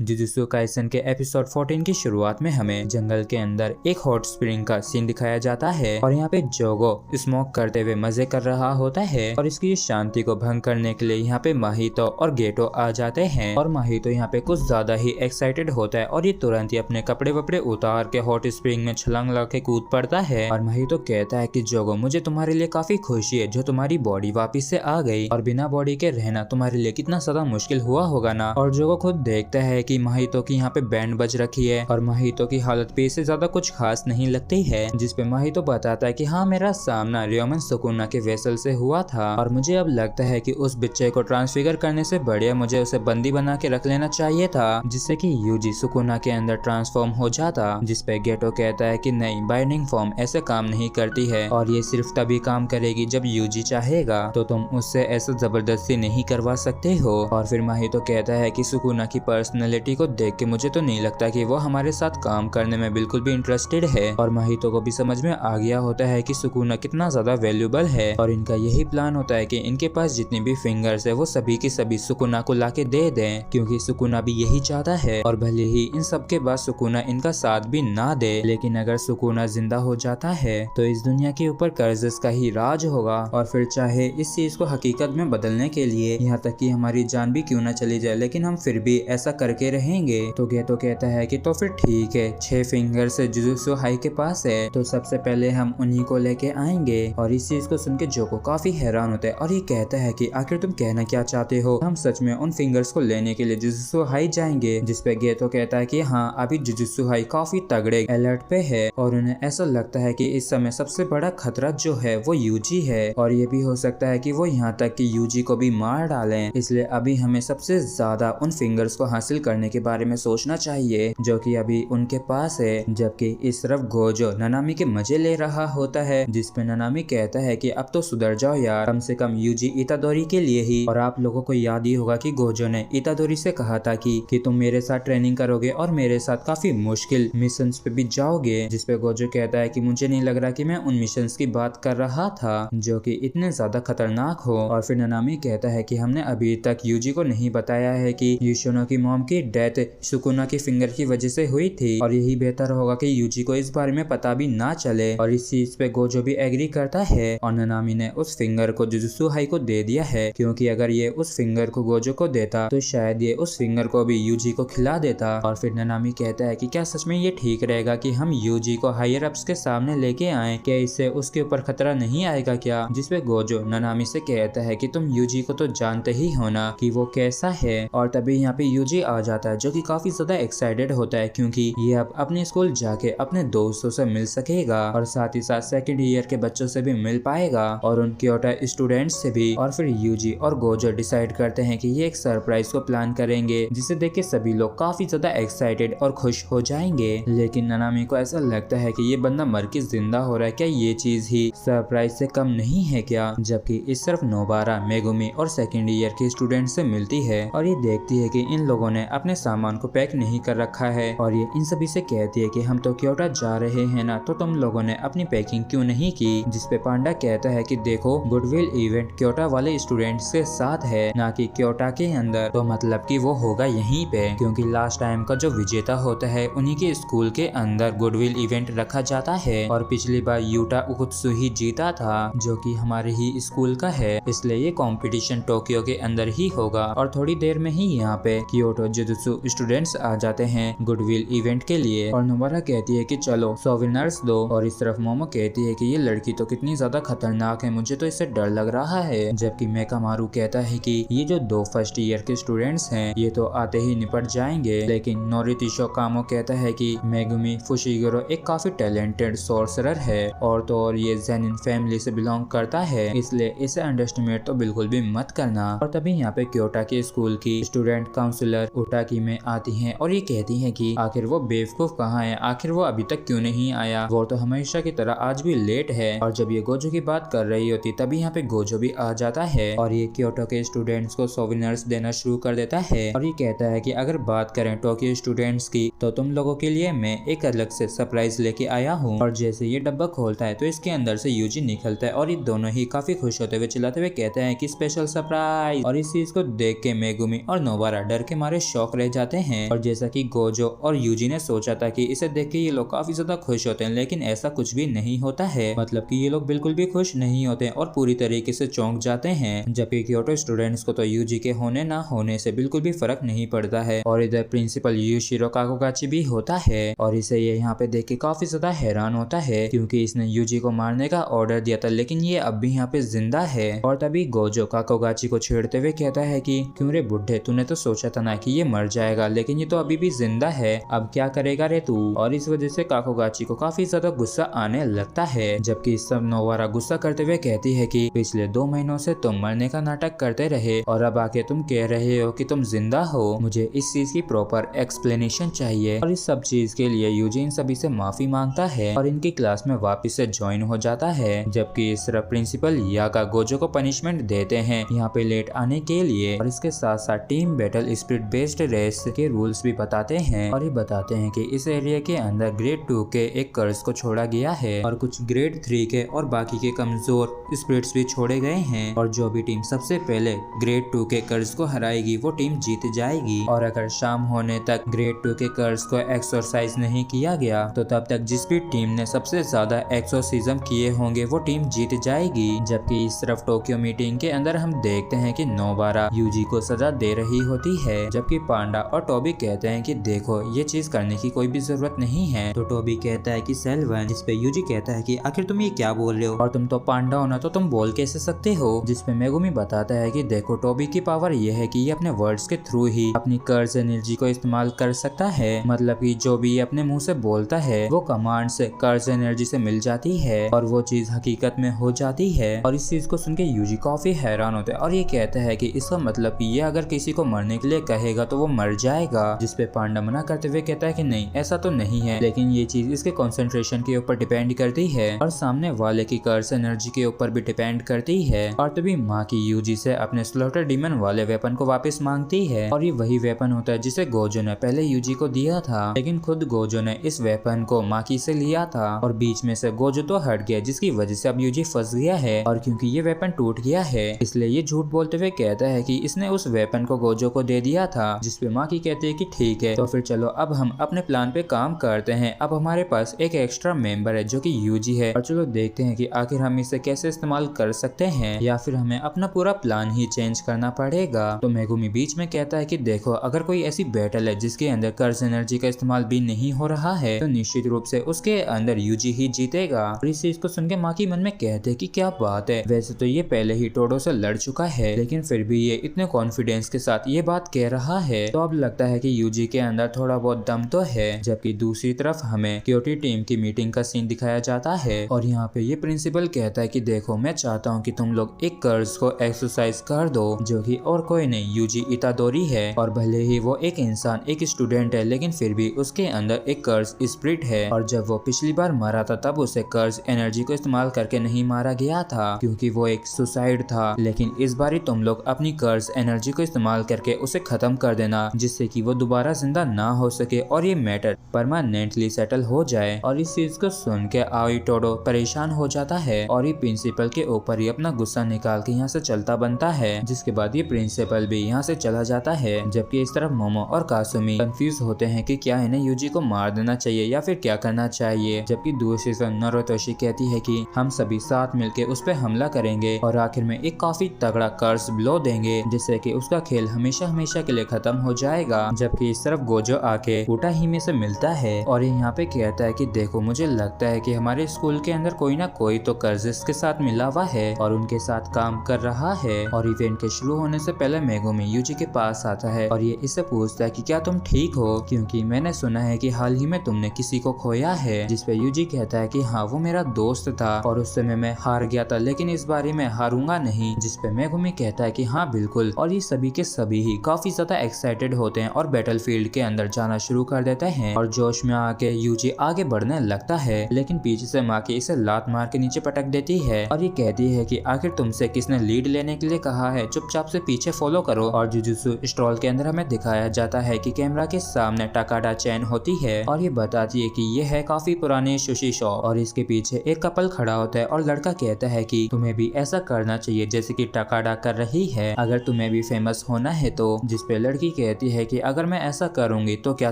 Jujutsu Kaisen के episode 14 की शुरुआत में हमें जंगल के अंदर एक हॉट स्प्रिंग का सीन दिखाया जाता है और यहाँ पे जोगो स्मोक करते हुए मजे कर रहा होता है और इसकी शांति को भंग करने के लिए यहाँ पे माहितो और गेटो आ जाते हैं और माहितो यहाँ पे कुछ ज्यादा ही एक्साइटेड होता है और ये तुरंत ही अपने कपड़े वपड़े उतार के हॉट स्प्रिंग में छलांग लगा के कूद पड़ता है और माहितो कहता है कि जोगो मुझे तुम्हारे लिए काफी खुशी है जो तुम्हारी बॉडी वापिस से आ गई और बिना बॉडी के रहना तुम्हारे लिए कितना ज्यादा मुश्किल हुआ होगा ना। और जोगो खुद देखता है कि माहितो की यहाँ पे बैंड बज रखी है और माहितो की हालत पे से ज्यादा कुछ खास नहीं लगती है, जिसपे माहितो बताता है कि हाँ मेरा सामना रियोमन सुकुना के वेसल से हुआ था और मुझे अब लगता है कि उस बच्चे को ट्रांसफिगर करने से बढ़िया मुझे उसे बंदी बना के रख लेना चाहिए था जिससे कि यूजी सुकुना के अंदर ट्रांसफॉर्म हो जाता। जिसपे गेटो कहता है कि नहीं, बाइंडिंग फॉर्म ऐसे काम नहीं करती है और ये सिर्फ तभी काम करेगी जब यूजी चाहेगा, तो तुम उससे ऐसा जबरदस्ती नहीं करवा सकते हो। और फिर माहितो कहता है कि सुकुना की पर्सनैलिटी को देख के मुझे तो नहीं लगता कि वो हमारे साथ काम करने में बिल्कुल भी इंटरेस्टेड है और माहितो को भी समझ में आ गया होता है कि सुकुना कितना ज्यादा वैल्यूबल है और इनका यही प्लान होता है कि इनके पास जितनी भी फिंगर्स है वो सभी की सभी सुकुना को लाके दे दें, क्योंकि सुकुना भी यही चाहता है। और भले ही इन सब के बाद सुकुना इनका साथ भी ना दे, लेकिन अगर सुकुना जिंदा हो जाता है तो इस दुनिया के ऊपर कर्जस का ही राज होगा और फिर चाहे इस चीज को हकीकत में बदलने के लिए यहाँ तक कि हमारी जान भी क्यों ना चली जाए, लेकिन हम फिर भी ऐसा करके रहेंगे। तो गेटो कहता है कि तो फिर ठीक है, 6 फिंगर से जुजुत्सु हाई के पास है तो सबसे पहले हम उन्हीं को लेके आएंगे। और इस चीज को सुन के जोको काफी हैरान होता है और ये कहता है कि आखिर तुम कहना क्या चाहते हो, हम सच में उन फिंगर्स को लेने के लिए जुजुत्सु हाई जाएंगे। जिसपे गेटो कहता है कि हाँ, अभी जुजुत्सु हाई काफी तगड़े अलर्ट पे है और उन्हें ऐसा लगता है कि इस समय सबसे बड़ा खतरा जो है वो यूजी है और ये भी हो सकता है कि वो यहाँ तक कि यूजी को भी मार डालें, इसलिए अभी हमें सबसे ज्यादा उन फिंगर्स को हासिल करने के बारे में सोचना चाहिए जो कि अभी उनके पास है। जबकि इस तरफ गोजो ननामी के मजे ले रहा होता है, जिसपे ननामी कहता है कि अब तो सुधर जाओ यार, कम से कम यूजी इतादोरी के लिए ही। और आप लोगों को याद ही होगा कि गोजो ने इतादोरी से कहा था कि तुम मेरे साथ ट्रेनिंग करोगे और मेरे साथ काफी मुश्किल मिशंस पे भी जाओगे। जिसपे गोजो कहता है कि मुझे नहीं लग रहा कि मैं उन मिशंस की बात कर रहा था जो कि इतने ज्यादा खतरनाक हो। और फिर ननामी कहता है कि हमने अभी तक यूजी को नहीं बताया है कि यूशिनो की मॉम की डेथ सुकुना की फिंगर की वजह से हुई थी और यही बेहतर होगा कि यूजी को इस बारे में पता भी ना चले। और इस चीज पे गोजो भी एग्री करता है और ननामी ने उस फिंगर को जुजुत्सु हाई को दे दिया है, क्योंकि अगर ये उस फिंगर को गोजो को देता तो शायद ये उस फिंगर को भी यूजी को खिला देता। और फिर ननामी कहता है कि क्या सच में ये ठीक रहेगा कि हम यूजी को हायर अप्स के सामने लेके आए, क्या इससे उसके ऊपर खतरा नहीं आएगा क्या। जिसपे गोजो ननामी से कहता है कि तुम यूजी को तो जानते ही हो ना कि वो कैसा है। और तभी यहाँ पे यूजी आ जाता है जो कि काफी ज्यादा एक्साइटेड होता है, क्योंकि ये अब अपने स्कूल जाके अपने दोस्तों से मिल सकेगा और साथ ही साथ सेकंड ईयर के बच्चों से भी मिल पाएगा और उन क्योटा स्टूडेंट्स से भी। और फिर यूजी और गोजो डिसाइड करते हैं कि ये एक सरप्राइज को प्लान करेंगे जिसे देख के सभी लोग काफी ज्यादा एक्साइटेड और खुश हो जाएंगे। लेकिन ननामी को ऐसा लगता है कि ये बंदा मर के जिंदा हो रहा है, क्या ये चीज ही सरप्राइज से कम नहीं है क्या। जबकि इस तरफ नोबारा मेगुमी और सेकंड ईयर के स्टूडेंट से मिलती है और ये देखती है कि इन लोगों ने अपने सामान को पैक नहीं कर रखा है और ये इन सभी से कहती है कि हम तो क्योटा जा रहे हैं ना, तो तुम लोगों ने अपनी पैकिंग क्यों नहीं की। जिसपे पांडा कहता है कि देखो, गुडविल इवेंट क्योटा वाले स्टूडेंट्स के साथ है ना कि क्योटा के अंदर, तो मतलब कि वो होगा यहीं पे, क्योंकि लास्ट टाइम का जो विजेता होता है उन्हीं के स्कूल के अंदर गुडविल इवेंट रखा जाता है और पिछली बार यूटा उकुत्सु ही जीता था जो कि हमारे ही स्कूल का है, इसलिए ये कंपटीशन टोक्यो के अंदर ही होगा। और थोड़ी देर में ही यहाँ पे क्योटो जुजुत्सु स्टूडेंट्स आ जाते हैं गुडविल इवेंट के लिए और नोबारा कहती है कि चलो सोवेनिर्स दो। और इस तरफ मोमो कहती है कि ये लड़की तो कितनी ज्यादा खतरनाक है, मुझे तो इससे डर लग रहा है। जबकि मेकामारू कहता है कि ये जो 2 फर्स्ट ईयर के स्टूडेंट्स हैं ये तो आते ही निपट जाएंगे। लेकिन नोरितिशो कामो कहता है कि मेगुमी फुशिगिरो एक काफी टैलेंटेड सोर्सरर है और तो और ये जेनिन फैमिली से बिलोंग करता है, इसलिए इसे अंडरस्टिमेट तो बिल्कुल भी मत करना। और तभी यहाँ पे क्योटा के स्कूल की स्टूडेंट काउंसलर उटाकी में आती हैं और ये कहती हैं कि आखिर वो बेवकूफ कहाँ है, आखिर वो अभी तक क्यों नहीं आया, वो तो हमेशा की तरह आज भी लेट है। और जब ये गोजो की बात कर रही होती तभी यहाँ पे गोजो भी आ जाता है और ये क्योटो के स्टूडेंट्स को सोवेनिर्स देना शुरू कर देता है और ये कहता है कि अगर बात करें टोक्यो स्टूडेंट्स की तो तुम लोगों के लिए मैं एक अलग से सरप्राइज लेके आया हूँ। और जैसे ये डब्बा खोलता है तो इसके अंदर से यूजी निकलता है और ये दोनों ही काफी खुश होते हुए चिल्लाते हुए कहते हैं कि स्पेशल सरप्राइज। और इस चीज को देख के मेगुमी और नोबारा डर के मारे शॉक शॉक रह जाते हैं। और जैसा कि गोजो और यूजी ने सोचा था कि इसे देख के ये लोग काफी ज्यादा खुश होते हैं, लेकिन ऐसा कुछ भी नहीं होता है। मतलब कि ये लोग बिल्कुल भी खुश नहीं होते और पूरी तरीके से चौंक जाते हैं। जबकि क्योटो स्टूडेंट्स को तो यूजी के होने ना होने से बिल्कुल भी फर्क नहीं पड़ता है। और इधर प्रिंसिपल यूशिरो काकोगाची भी होता है और इसे ये यहाँ पे देख के काफी ज्यादा हैरान होता है, क्योंकि इसने यूजी को मारने का ऑर्डर दिया था, लेकिन ये अब भी यहाँ पे जिंदा है। और तभी गोजो काकोगाची को छेड़ते हुए कहता है कि क्यों रे बुढ़े, तूने तो सोचा था ना कि ये मर जाएगा, लेकिन ये तो अभी भी जिंदा है, अब क्या करेगा रे तू। और इस वजह से काकोगाची को काफी ज्यादा गुस्सा आने लगता है। जबकि सब नोवारा गुस्सा करते हुए कहती है कि पिछले 2 महीनों से तुम मरने का नाटक करते रहे और अब आके तुम कह रहे हो कि तुम जिंदा हो। मुझे इस चीज की प्रॉपर एक्सप्लेनेशन चाहिए। और इस सब चीज के लिए यूजी इन सभी से माफी मांगता है और इनकी क्लास में वापस से ज्वाइन हो जाता है। जबकि इस तरफ प्रिंसिपल याका गोजो को पनिशमेंट देते हैं यहाँ पे लेट आने के लिए। और इसके साथ साथ team battle spirit based race के रूल्स भी बताते हैं और ये बताते हैं कि इस एरिया के अंदर ग्रेड 2 के एक कर्स को छोड़ा गया है और कुछ ग्रेड 3 के और बाकी के कमजोर स्पिरिट्स भी छोड़े गए हैं। और जो भी टीम सबसे पहले ग्रेड 2 के कर्स को हराएगी वो टीम जीत जाएगी। और अगर शाम होने तक ग्रेड 2 के कर्स को एक्सरसाइज नहीं किया गया तो तब तक जिस भी टीम ने सबसे ज्यादा एक्सोर्सिज्म किए होंगे वो टीम जीत जाएगी। जबकि इस तरफ टोक्यो मीटिंग के अंदर हम देखते हैं कि नोबारा यूजी को सजा दे रही होती है, जबकि पांडा और टोबी कहते हैं कि देखो ये चीज करने की कोई भी जरूरत नहीं है। तो टोबी कहता है कि सेल्वन, जिसपे यूजी कहता है कि आखिर तुम ये क्या बोल रहे हो और तुम तो पांडा हो ना, तो तुम बोल कैसे सकते हो। जिसपे मेगुमी बताता है कि देखो टोबी की पावर ये है कि ये अपने वर्ड्स के थ्रू ही अपनी कर्स एनर्जी को इस्तेमाल कर सकता है। मतलब कि जो भी अपने मुंह से बोलता है वो कमांड से कर्स एनर्जी से मिल जाती है और वो चीज हकीकत में हो जाती है। और इस चीज को सुन के यूजी काफी हैरान होता है और ये कहता है कि इसका मतलब कि ये अगर किसी को मरने के लिए कहेगा तो वो मर जाएगा। जिसपे पांडा मना करते हुए कहता है कि नहीं ऐसा तो नहीं है, लेकिन ये चीज इसके कंसंट्रेशन के ऊपर डिपेंड करती है और सामने वाले की कर्स एनर्जी के ऊपर भी डिपेंड करती है। और तभी माँ की यूजी से अपने स्लॉटर डीमन वाले वेपन को वापस मांगती है और ये वही वेपन होता है जिसे गोजो ने पहले यूजी को दिया था, लेकिन खुद गोजो ने इस वेपन को माकी से लिया था और बीच में से गोजो तो हट गया, जिसकी वजह से अब यूजी फंस गया है। और क्योंकि ये वेपन टूट गया है इसलिए ये झूठ बोलते हुए कहता है कि इसने उस वेपन को गोजो को दे दिया था। जिसपे माकी कहती है कि ठीक है तो फिर चलो अब हम अपने प्लान पे काम करते हैं। अब हमारे पास एक एक्स्ट्रा मेंबर है जो कि यूजी है और चलो देखते हैं कि आखिर हम इसे कैसे इस्तेमाल कर सकते हैं या फिर हमें अपना पूरा प्लान ही चेंज करना पड़ेगा। तो मेगुमी बीच में कहता है कि देखो अगर कोई ऐसी बैटल है जिसके अंदर कर्स एनर्जी का इस्तेमाल भी नहीं हो रहा है तो निश्चित रूप से उसके अंदर यूजी ही जीतेगा। और इस चीज को सुन के माकी मन में कहते हैं कि क्या बात है, वैसे तो ये पहले ही टोडो से लड़ चुका है लेकिन फिर भी ये इतने कॉन्फिडेंस के साथ ये बात कह रहा है, तो अब लगता है कि यूजी के अंदर थोड़ा बहुत दम तो है। जबकि दूसरी तरफ हमें क्योटी टीम की मीटिंग का सीन दिखाया जाता है और यहाँ पे ये प्रिंसिपल कहता है कि देखो मैं चाहता हूँ कि तुम लोग एक कर्स को एक्सरसाइज कर दो जो कि और कोई नहीं यूजी इतादोरी है। और भले ही वो एक इंसान एक स्टूडेंट है लेकिन फिर भी उसके अंदर एक कर्स स्पिरिट है और जब वो पिछली बार मारा था तब उसे कर्स एनर्जी को इस्तेमाल करके नहीं मारा गया था क्योंकि वो एक सुसाइड था, लेकिन इस बार तुम लोग अपनी कर्स एनर्जी को इस्तेमाल करके उसे खत्म कर देना जिससे कि वो दोबारा जिंदा ना हो सके और ये मैटर परमानेंटली सेटल हो जाए। और इस चीज को सुन के आओई टोडो परेशान हो जाता है और ये प्रिंसिपल के ऊपर ही अपना गुस्सा निकाल के यहाँ से चलता बनता है, जिसके बाद ये प्रिंसिपल भी यहाँ से चला जाता है। जबकि इस तरफ मोमो और कासुमी कंफ्यूज होते हैं कि क्या इन्हें यूजी को मार देना चाहिए या फिर क्या करना चाहिए। जबकि दूसरी तरफ नारुतोशी कहती है कि हम सभी साथ मिलके उस पर हमला करेंगे और आखिर में एक काफी तगड़ा कर्स ब्लो देंगे जिससे कि उसका खेल हमेशा हमेशा के लिए खत्म हो जाएगा। जबकि इस तरफ गोजो आके उटाहिमे से मिलता है और यहाँ पे कहता है कि देखो मुझे लगता है कि हमारे स्कूल के अंदर कोई ना कोई तो कर्जिस के साथ मिला हुआ है और उनके साथ काम कर रहा है। और इवेंट के शुरू होने से पहले मेगुमी यूजी के पास आता है और ये इससे पूछता है कि क्या तुम ठीक हो, क्योंकि मैंने सुना है कि हाल ही में तुमने किसी को खोया है। जिसपे यूजी कहता है कि हाँ वो मेरा दोस्त था और उस समय मैं हार गया था लेकिन इस बारी मैं हारूंगा नहीं। जिसपे मेगुमी कहता है कि हाँ बिल्कुल। और ये सभी के सभी ही काफी ज्यादा एक्साइटेड होते हैं और बैटलफील्ड के अंदर जाना शुरू कर देते हैं और जोश में आके यूजी आगे बढ़ने लगता है, लेकिन पीछे से माकी इसे लात मार के नीचे पटक देती है और ये कहती है कि आखिर तुमसे किसने लीड लेने के लिए कहा है, चुपचाप से पीछे फॉलो करो। और जुजुत्सु स्ट्रॉल के अंदर हमें दिखाया जाता है कि कैमरा के सामने टकाडा चैन होती है और ये बताती है कि ये है काफी पुरानी सुशी शॉप और इसके पीछे एक कपल खड़ा होता है और लड़का कहता है कि तुम्हें भी ऐसा करना चाहिए जैसे कि टकाडा कर रही है, अगर तुम्हें भी फेमस होना है तो। जिसपे लड़की कहती है कि अगर मैं ऐसा करूंगी तो क्या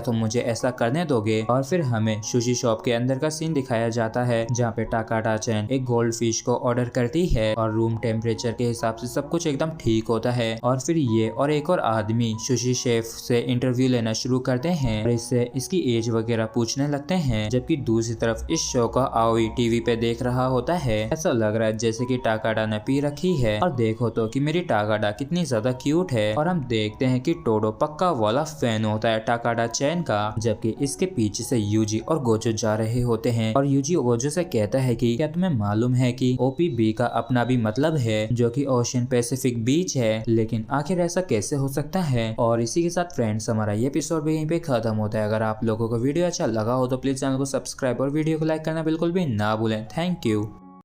तुम मुझे ऐसा करने दोगे। और फिर हमें सुशी शॉप के अंदर का सीन दिखाया जाता है जहाँ पे टाकाटा चैन एक गोल्ड फिश को ऑर्डर करती है और रूम टेम्परेचर के हिसाब से सब कुछ एकदम ठीक होता है। और फिर ये और एक और आदमी सुशी शेफ से इंटरव्यू लेना शुरू करते हैं और इससे इसकी एज वगैरह पूछने लगते हैं, जबकि दूसरी तरफ इस शो का आओई टीवी पे देख रहा होता है। ऐसा लग रहा है जैसे कि टाकाटा ने पी रखी है और देखो तो कि मेरी टाकाटा कितनी ज्यादा क्यूट है। और हम देखते हैं कि टोडो पक्का वाला फैन होता है टाकाटा चैन का, जबकि इसके पीछे से यूजी और गोजो जा रहे होते हैं और यूजी गोजो से कहता है कि क्या तुम्हें मालूम है कि ओपीबी का अपना भी मतलब है जो कि ओशियन पैसिफिक बीच है, लेकिन आखिर ऐसा कैसे हो सकता है। और इसी के साथ फ्रेंड्स हमारा ये एपिसोड भी यहीं पे खत्म होता है। अगर आप लोगों को वीडियो अच्छा लगा हो तो प्लीज चैनल को सब्सक्राइब और वीडियो को लाइक करना बिल्कुल भी ना भूलें। Thank you.